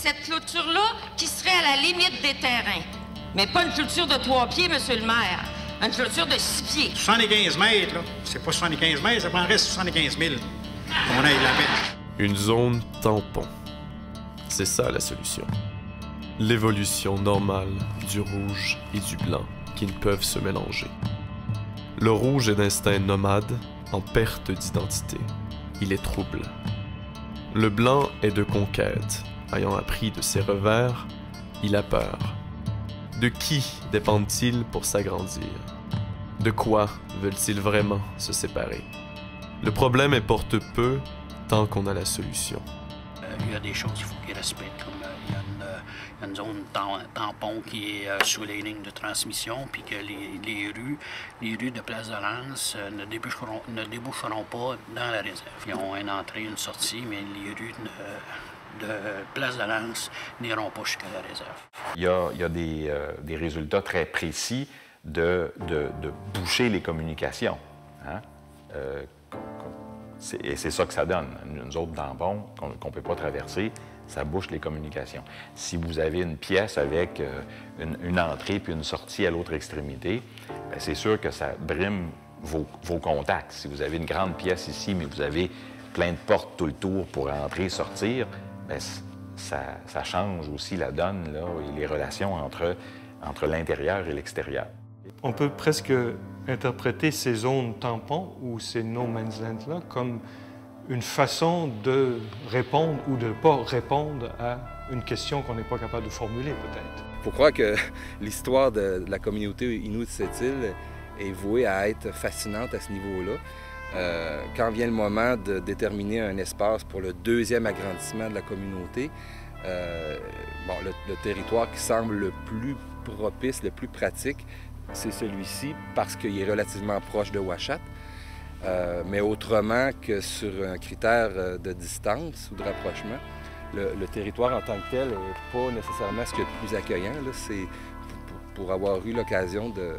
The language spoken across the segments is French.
cette clôture-là qui serait à la limite des terrains. Mais pas une clôture de 3 pieds, monsieur le maire. Une clôture de 6 pieds. 75 mètres, là. C'est pas 75 mètres, ça prendrait 75 000. On aille la mettre. Une zone tampon. C'est ça la solution. L'évolution normale du rouge et du blanc qui ne peuvent se mélanger. Le rouge est d'instinct nomade, en perte d'identité. Il est trouble. Le blanc est de conquête. Ayant appris de ses revers, il a peur. De qui dépendent-ils pour s'agrandir? De quoi veulent-ils vraiment se séparer? Le problème importe peu tant qu'on a la solution. Il y a des choses qu'il faut qu'ils respectent, comme il y a une zone tampon qui est sous les lignes de transmission, puis que les rues de Place de Lens ne déboucheront pas dans la réserve. Ils ont une entrée, une sortie, mais les rues de Place de Lens n'iront pas jusqu'à la réserve. Il y a des résultats très précis de boucher les communications. Hein? Et c'est ça que ça donne. Une zone tampon qu'on ne peut pas traverser, ça bouche les communications. Si vous avez une pièce avec une entrée puis une sortie à l'autre extrémité, c'est sûr que ça brime vos contacts. Si vous avez une grande pièce ici, mais vous avez plein de portes tout le tour pour entrer et sortir, bien, ça change aussi la donne là, et les relations entre l'intérieur et l'extérieur. On peut presque interpréter ces zones tampons ou ces no man's land-là comme une façon de répondre ou de ne pas répondre à une question qu'on n'est pas capable de formuler, peut-être. Il faut croire que l'histoire de la communauté Innu de cette île est vouée à être fascinante à ce niveau-là. Quand vient le moment de déterminer un espace pour le deuxième agrandissement de la communauté, le territoire qui semble le plus propice, le plus pratique, c'est celui-ci parce qu'il est relativement proche de Ouachat. Mais autrement que sur un critère de distance ou de rapprochement, le territoire en tant que tel n'est pas nécessairement ce qu'il y a de plus accueillant. C'est pour avoir eu l'occasion de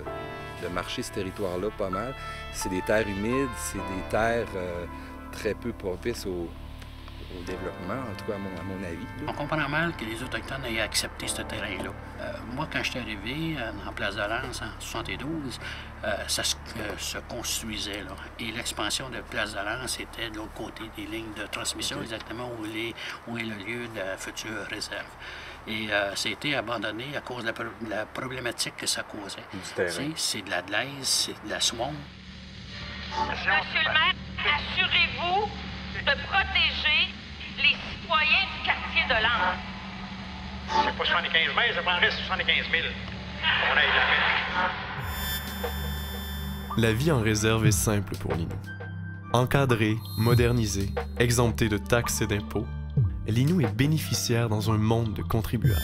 marcher ce territoire-là pas mal. C'est des terres humides, c'est des terres très peu propices au développement, en tout cas à mon avis. On comprend mal que les Autochtones aient accepté ce terrain-là. Moi, quand je suis arrivé en Place de Lens en 1972, ça se construisait, là. Et l'expansion de Place de Lens était de l'autre côté des lignes de transmission, exactement où est le lieu de la future réserve. Et ça a été abandonné à cause de la problématique que ça causait. C'est de la glaise, c'est de la swamp. Monsieur le maire, assurez-vous de protéger les citoyens du quartier de Lens. C'est pas 75 mètres, ça prendrait 75 000. On aille la mettre. La vie en réserve est simple pour l'Innu. Encadrée, modernisée, exemptée de taxes et d'impôts, l'Innu est bénéficiaire dans un monde de contribuables.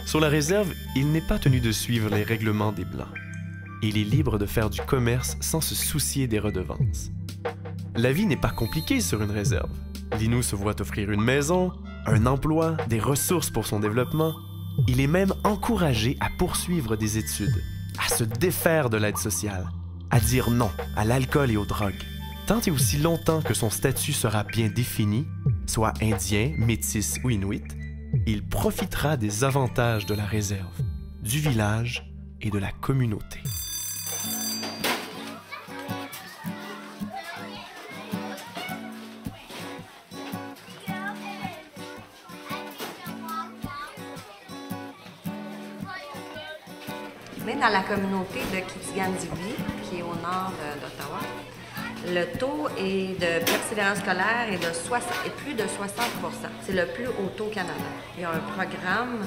Sur la réserve, il n'est pas tenu de suivre les règlements des Blancs. Il est libre de faire du commerce sans se soucier des redevances. La vie n'est pas compliquée sur une réserve. L'Innu se voit offrir une maison, un emploi, des ressources pour son développement. Il est même encouragé à poursuivre des études, à se défaire de l'aide sociale, à dire non à l'alcool et aux drogues. Tant et aussi longtemps que son statut sera bien défini, soit indien, métis ou inuit, il profitera des avantages de la réserve, du village et de la communauté. Dans la communauté de Kitigan-Zibi, qui est au nord d'Ottawa, le taux de persévérance scolaire est plus de 60 %. C'est le plus haut taux au Canada. Il y a un programme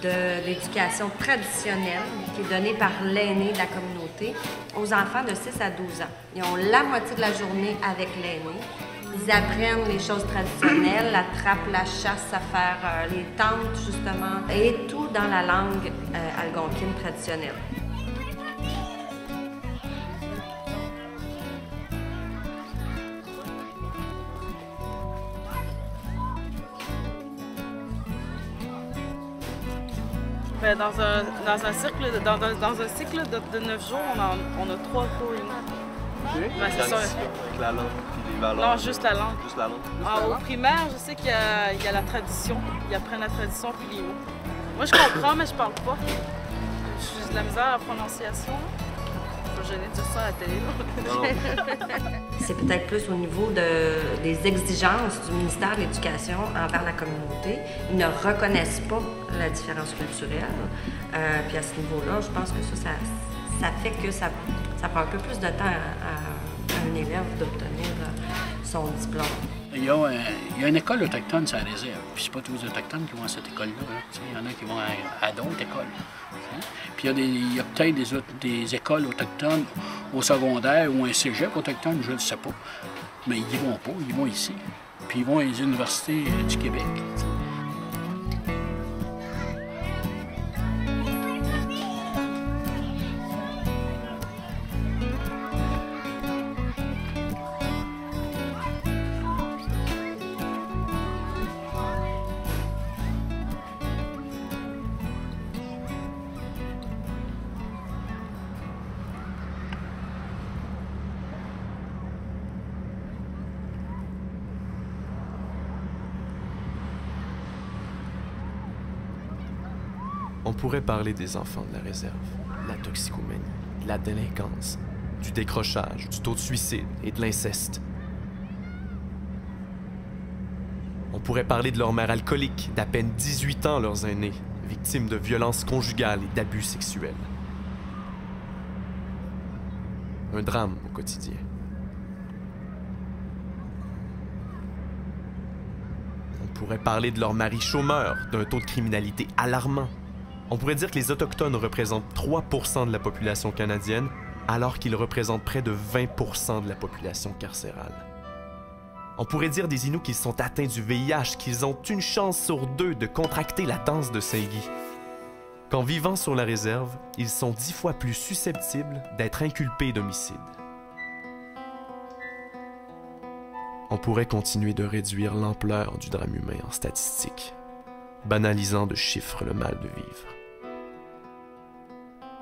d'éducation traditionnelle qui est donné par l'aîné de la communauté aux enfants de 6 à 12 ans. Ils ont la moitié de la journée avec l'aîné. Ils apprennent les choses traditionnelles, la trappe, la chasse, à faire les tentes, justement, et tout dans la langue algonquine traditionnelle. Dans un cycle de 9 jours, on a 3 cours. Okay. Ben, c'est ça. Avec la langue. les valeurs? Non, juste la langue. Juste la langue? Au primaire, je sais qu'il y a la tradition. Ils apprennent la tradition puis les mots. Moi, je comprends, mais je parle pas. J'ai de la misère à la prononciation. Je suis gênée de dire ça à la télé. C'est peut-être plus au niveau des exigences du ministère de l'Éducation envers la communauté. Ils ne reconnaissent pas la différence culturelle. Puis à ce niveau-là, je pense que ça fait que ça prend un peu plus de temps à un élève d'obtenir son diplôme. Il y a une école autochtone sur la réserve. Puis c'est pas tous les Autochtones qui vont à cette école-là. Hein. Il y en a qui vont à d'autres écoles. Hein. Puis il y a peut-être des écoles autochtones au secondaire ou un cégep autochtone, je ne sais pas. Mais ils y vont pas, ils vont ici. Puis ils vont à les universités du Québec. On pourrait parler des enfants de la réserve, de la toxicomanie, de la délinquance, du décrochage, du taux de suicide et de l'inceste. On pourrait parler de leur mère alcoolique, d'à peine 18 ans leurs aînés, victimes de violences conjugales et d'abus sexuels. Un drame au quotidien. On pourrait parler de leur mari chômeur, d'un taux de criminalité alarmant. On pourrait dire que les Autochtones représentent 3% de la population canadienne, alors qu'ils représentent près de 20% de la population carcérale. On pourrait dire des Inuits qu'ils sont atteints du VIH, qu'ils ont une chance sur 2 de contracter la danse de Saint-Guy. Qu'en vivant sur la réserve, ils sont 10 fois plus susceptibles d'être inculpés d'homicide. On pourrait continuer de réduire l'ampleur du drame humain en statistiques, banalisant de chiffres le mal de vivre.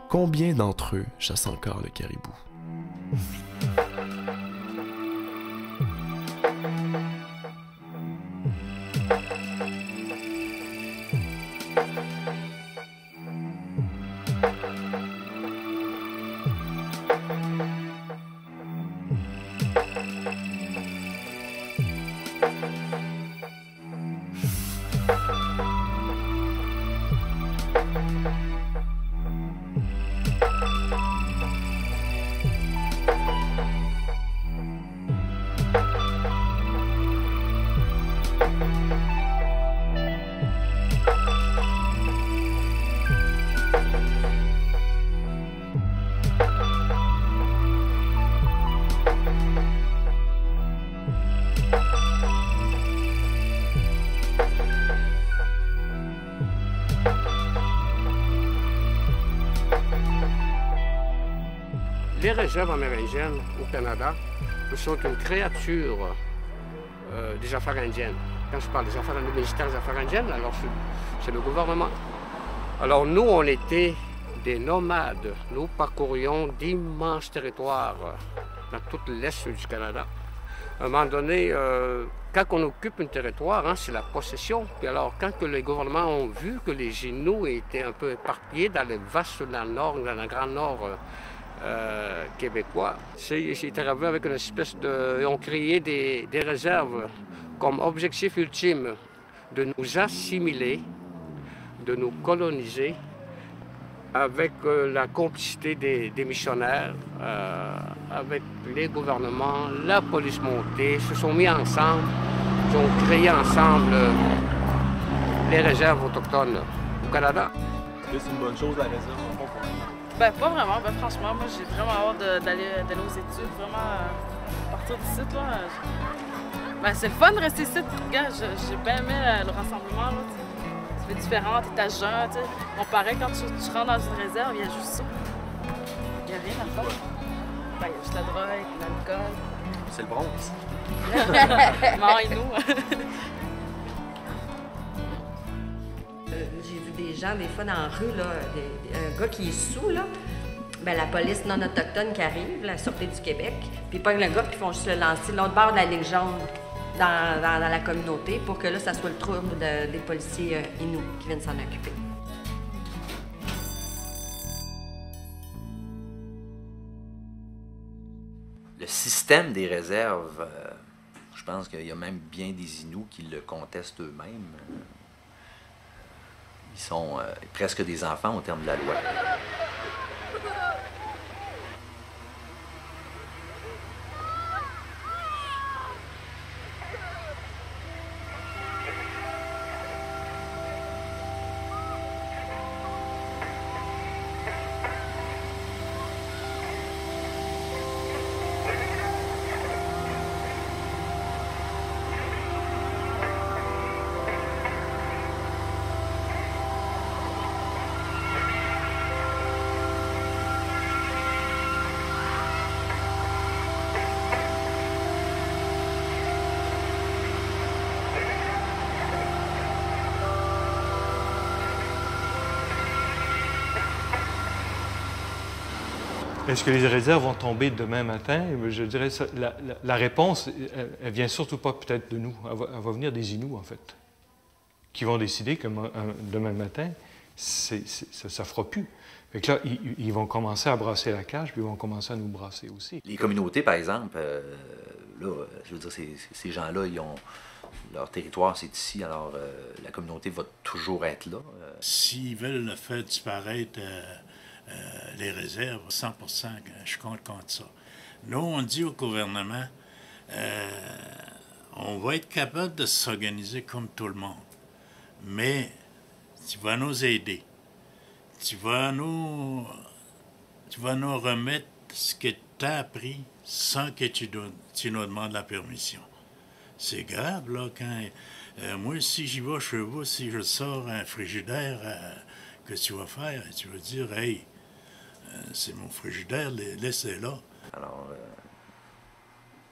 Combien d'entre eux chassent encore le caribou? Les réserves amérindiennes au Canada sont une créature des affaires indiennes. Quand je parle des affaires du ministère des Affaires indiennes, alors c'est le gouvernement. Alors nous, on était des nomades. Nous parcourions d'immenses territoires dans tout l'est du Canada. À un moment donné, quand on occupe un territoire, hein, c'est la possession. Puis alors, quand que les gouvernements ont vu que les Inuits étaient un peu éparpillés dans les vastes nord, dans le grand nord québécois, c'est arrivé avec une espèce de... Ils ont créé des réserves comme objectif ultime de nous assimiler, de nous coloniser, avec la complicité des missionnaires, avec les gouvernements, la police montée, se sont mis ensemble, ils ont créé ensemble les réserves autochtones au Canada. Est-ce que c'est une bonne chose, la réserve? Ben, pas vraiment. Ben, franchement, moi, j'ai vraiment hâte d'aller aux études, vraiment partir du site, là. Ben, c'est le fun de rester ici. Regarde, j'ai bien aimé le rassemblement, là. Ça fait différent, t'es à jeun, tu sais. Comparé quand tu rentres dans une réserve, il y a juste ça. Il n'y a rien à faire. Ben, il y a juste la drogue, l'alcool. C'est le bronze. Marie-nous. J'ai vu des gens, des fois, dans la rue, là, un gars qui est sous, là, ben, la police non autochtone qui arrive, la Sûreté du Québec, puis ils pognent le gars, puis ils font juste le lancer de l'autre bord de la ligne jaune dans la communauté pour que là, ça soit le trouble des policiers Inuits qui viennent s'en occuper. Le système des réserves, je pense qu'il y a même bien des Inuits qui le contestent eux-mêmes. Ils sont presque des enfants au terme de la loi. Est-ce que les réserves vont tomber demain matin? Je dirais ça, la réponse, elle vient surtout pas peut-être de nous. Elle va venir des Inuits, en fait, qui vont décider que demain matin, ça ne fera plus. Fait que là, ils vont commencer à brasser la cage, puis ils vont commencer à nous brasser aussi. Les communautés, par exemple, là, je veux dire, ces gens-là, ils ont... Leur territoire, c'est ici, alors la communauté va toujours être là. S'ils veulent faire disparaître les réserves, 100%, je suis contre ça. Nous, on dit au gouvernement, on va être capable de s'organiser comme tout le monde, mais tu vas nous aider. Tu vas nous remettre ce que tu as appris sans que tu nous demandes la permission. C'est grave, là, quand... moi, si j'y vais chez vous, si je sors un frigidaire, que tu vas faire? Tu vas dire, hey, c'est mon frigidaire, laissez-le là. Alors,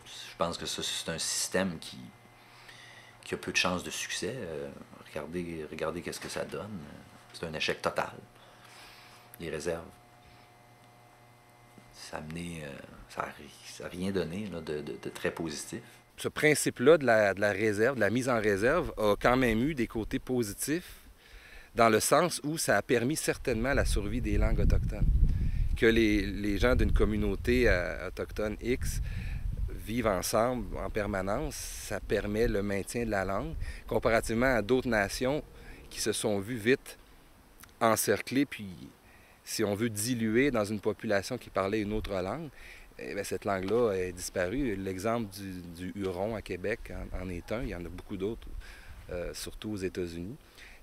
je pense que ça, c'est un système qui a peu de chances de succès. Regardez qu'est-ce que ça donne. C'est un échec total. Les réserves. Ça n'a rien donné là, de très positif. Ce principe-là de la réserve, de la mise en réserve, a quand même eu des côtés positifs dans le sens où ça a permis certainement la survie des langues autochtones. Que les gens d'une communauté autochtone X vivent ensemble en permanence, ça permet le maintien de la langue, comparativement à d'autres nations qui se sont vues vite encerclées, puis, si on veut, diluer dans une population qui parlait une autre langue. Eh bien, cette langue-là est disparue. L'exemple du Huron à Québec en est un. Il y en a beaucoup d'autres, surtout aux États-Unis.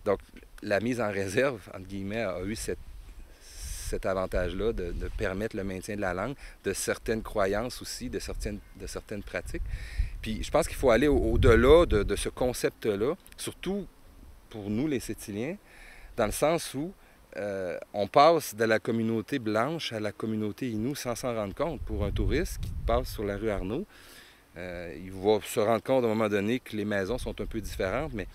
Donc, la mise en réserve, entre guillemets, a eu cet avantage-là de permettre le maintien de la langue, de certaines croyances aussi, de certaines pratiques. Puis, je pense qu'il faut aller au-delà de ce concept-là, surtout pour nous, les Sétiliens, dans le sens où on passe de la communauté blanche à la communauté Innu sans s'en rendre compte. Pour un touriste qui passe sur la rue Arnaud, il va se rendre compte à un moment donné que les maisons sont un peu différentes, mais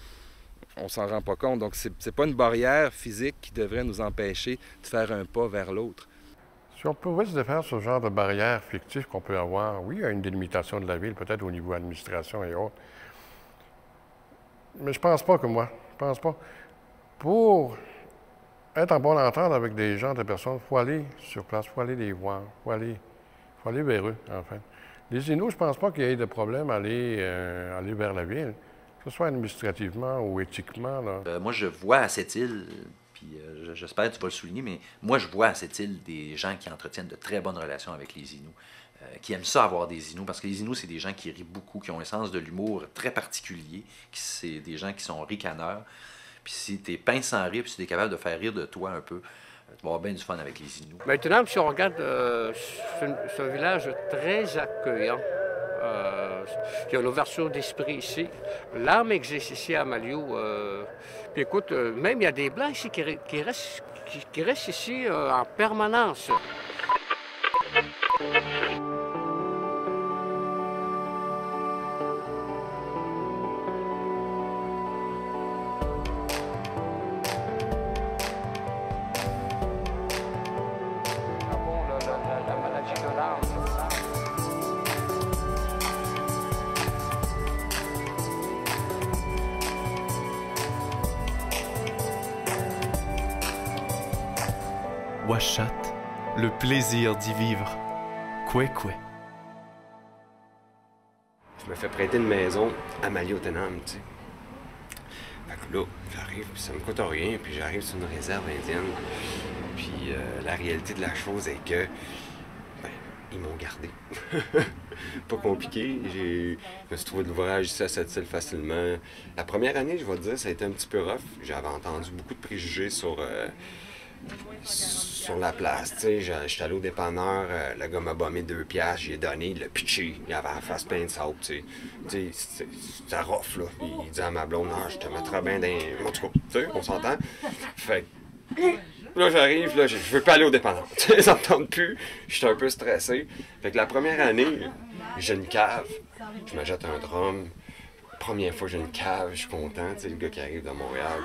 on s'en rend pas compte. Donc, c'est pas une barrière physique qui devrait nous empêcher de faire un pas vers l'autre. Si on pouvait se défaire ce genre de barrière fictive qu'on peut avoir, oui, il y a une délimitation de la ville, peut-être au niveau administration et autres. Mais je pense pas. Pour être en bonne entente avec des gens, des personnes, il faut aller sur place, il faut aller les voir, il faut aller vers eux, en fait. Les Inuits, je ne pense pas qu'il y ait de problème à aller vers la ville, que ce soit administrativement ou éthiquement. Là. Moi, je vois à cette île, puis j'espère que tu vas le souligner, mais moi, je vois à cette île des gens qui entretiennent de très bonnes relations avec les Inuits, qui aiment ça avoir des Inuits, parce que les Inuits, c'est des gens qui rient beaucoup, qui ont un sens de l'humour très particulier, c'est des gens qui sont ricaneurs. Puis si t'es peint sans rire, puis si t'es capable de faire rire de toi un peu, tu vas avoir bien du fun avec les Inuits. Maintenant, si on regarde, c'est un village très accueillant. Il y a une ouverture d'esprit ici. L'âme existe ici à Malio. Puis écoute, même il y a des Blancs ici qui restent ici en permanence. Ouachat, le plaisir d'y vivre. Kwe-kwe. Je me fais prêter une maison à Maliotenam, tu sais. Fait que là, j'arrive, puis ça me coûte rien, puis j'arrive sur une réserve indienne. Puis la réalité de la chose est que, ben, ils m'ont gardé. Pas compliqué. Je me suis trouvé de l'ouvrage ici à Sept-Îles facilement. La première année, je vais te dire, ça a été un petit peu rough. J'avais entendu beaucoup de préjugés sur la place. J'étais allé au dépanneur, le gars m'a bombé 2 piastres, j'ai donné, il l'a pitché, il avait la face pleine de sable. C'était rough, là. Il disait à ma blonde, non, je te mettrai bien dans. En tout cas, on s'entend. Fait là, j'arrive, là, je veux pas aller au dépanneur. Ça me tente plus, j'étais un peu stressé. Fait que la première année, j'ai une cave, je me jette un drum. Première fois que j'ai une cave, je suis content, tu sais, le gars qui arrive de Montréal.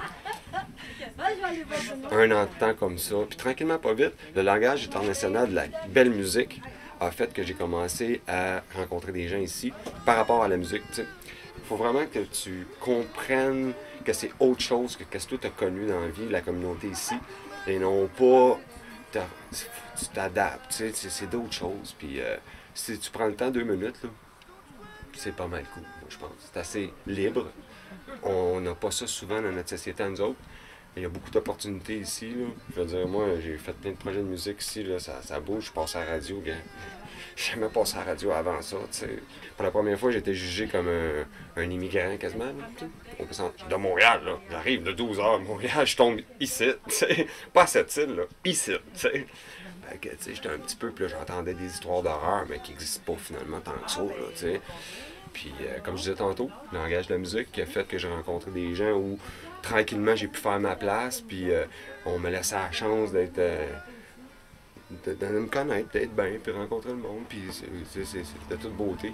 Un an de temps comme ça, puis tranquillement, pas vite, le langage international de la belle musique a fait que j'ai commencé à rencontrer des gens ici par rapport à la musique, tu sais. Il faut vraiment que tu comprennes que c'est autre chose que ce que tu as connu dans la vie, la communauté ici, et non pas, tu t'adaptes, tu sais, c'est d'autres choses, puis si tu prends le temps 2 minutes, là, c'est pas mal cool, moi, je pense. C'est assez libre. On n'a pas ça souvent dans notre société à nous autres. Il y a beaucoup d'opportunités ici, là. Je veux dire, moi, j'ai fait plein de projets de musique ici, là. Ça bouge, je passe à la radio. Je n'ai jamais passé à la radio avant ça, tu sais. Pour la première fois, j'ai été jugé comme un immigrant quasiment, là, on peut sentir. De Montréal, là. J'arrive de 12 heures à Montréal, je tombe ici, tu sais. Pas à cette île, là. Ici, tu sais. Fait que, tu sais, j'étais un petit peu, puis là, j'entendais des histoires d'horreur, mais qui n'existent pas finalement tant que ça, là, tu sais. Puis, comme je disais tantôt, le langage de la musique qui a fait que j'ai rencontré des gens où, tranquillement, j'ai pu faire ma place, puis on me laissait la chance d'être... de me connaître, d'être bien, puis rencontrer le monde, puis c'est de toute beauté.